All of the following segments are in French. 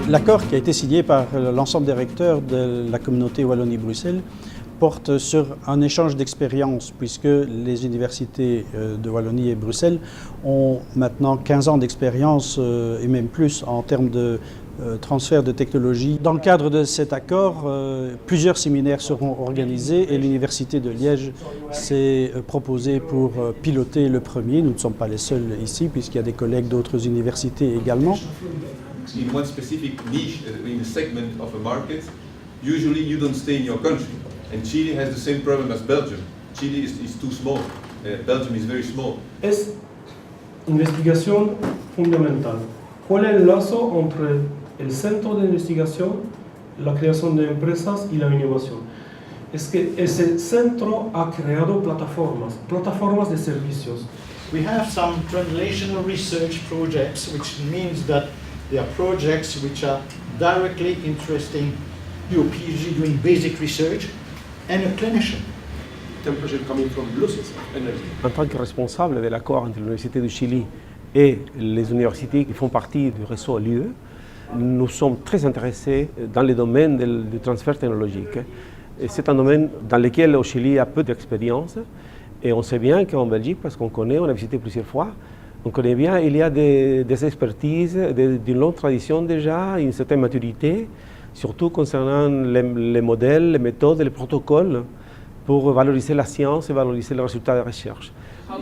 L'accord qui a été signé par l'ensemble des recteurs de la communauté Wallonie-Bruxelles porte sur un échange d'expériences, puisque les universités de Wallonie et Bruxelles ont maintenant 15 ans d'expérience et même plus en termes de transfert de technologie. Dans le cadre de cet accord, plusieurs séminaires seront organisés et l'Université de Liège s'est proposée pour piloter le premier. Nous ne sommes pas les seuls ici, puisqu'il y a des collègues d'autres universités également. In one specific niche, in a segment of a market, usually you don't stay in your country. And Chile has the same problem as Belgium. Chile is too small. Belgium is very small. Es investigación fundamental. ¿Cuál es el lazo entre el centro de investigación, la creación de empresas y la innovación? Es que ese centro ha creado plataformas de servicios. We have some translational research projects, which means that they are projects which are directly interesting your PhD doing basic research and a clinician. En tant que responsable de l'accord entre l'Université du Chili et les universités qui font partie du réseau LUE, nous sommes très intéressés dans le domaine du transfert technologique. C'est un domaine dans lequel au Chili il y a peu d'expérience et on sait bien qu'en Belgique, parce qu'on connaît, on a visité plusieurs fois, on connaît bien, il y a des expertises d'une longue tradition déjà, une certaine maturité, surtout concernant les modèles, les méthodes et les protocoles pour valoriser la science et valoriser les résultats de recherche.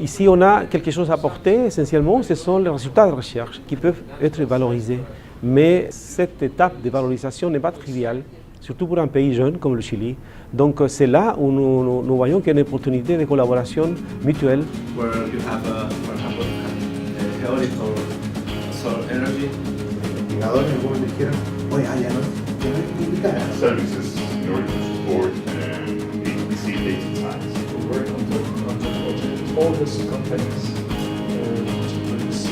Ici, on a quelque chose à apporter, essentiellement, ce sont les résultats de recherche qui peuvent être valorisés. Mais cette étape de valorisation n'est pas triviale, surtout pour un pays jeune comme le Chili. Donc c'est là où nous voyons qu'il y a une opportunité de collaboration mutuelle. Where you have, for example, eolic or solar energy. Services in order to support HPC data science. We work on the oldest companies to produce.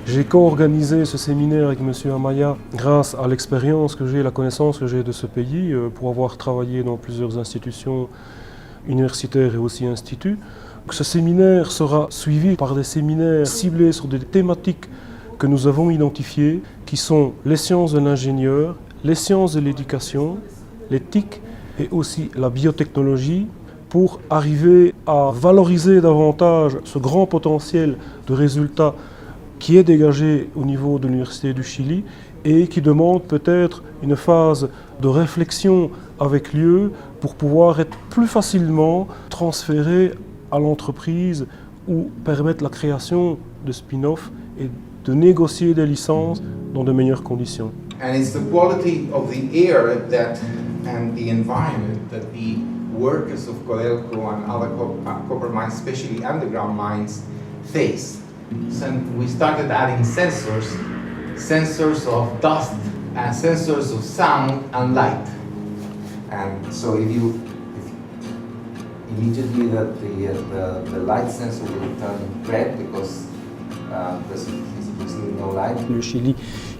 J'ai co-organisé ce séminaire avec M. Amaya grâce à l'expérience que j'ai, la connaissance que j'ai de ce pays, pour avoir travaillé dans plusieurs institutions universitaires et aussi instituts. Ce séminaire sera suivi par des séminaires ciblés sur des thématiques que nous avons identifiées, qui sont les sciences de l'ingénieur, les sciences de l'éducation, l'éthique et aussi la biotechnologie, pour arriver à valoriser davantage ce grand potentiel de résultats qui est dégagé au niveau de l'Université du Chili et qui demande peut-être une phase de réflexion avec l'UE pour pouvoir être plus facilement transféré à l'entreprise ou permettre la création de spin-off et de négocier des licences dans de meilleures conditions. And it's the quality of the air and the environment that the workers of Codelco and other copper mines, especially underground mines, face. So we started adding sensors of dust and sensors of sound and light. And so immediately the light sensor will turn red because there's no light. Le Chili,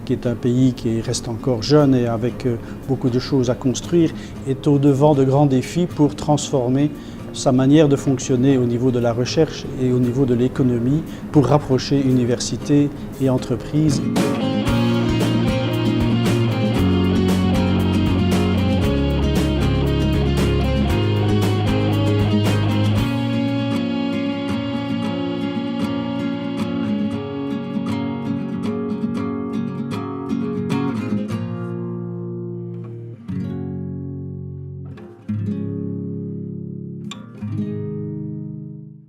qui est un pays qui reste encore jeune et avec beaucoup de choses à construire, est au devant de grands défis pour transformer sa manière de fonctionner au niveau de la recherche et au niveau de l'économie pour rapprocher universités et entreprises.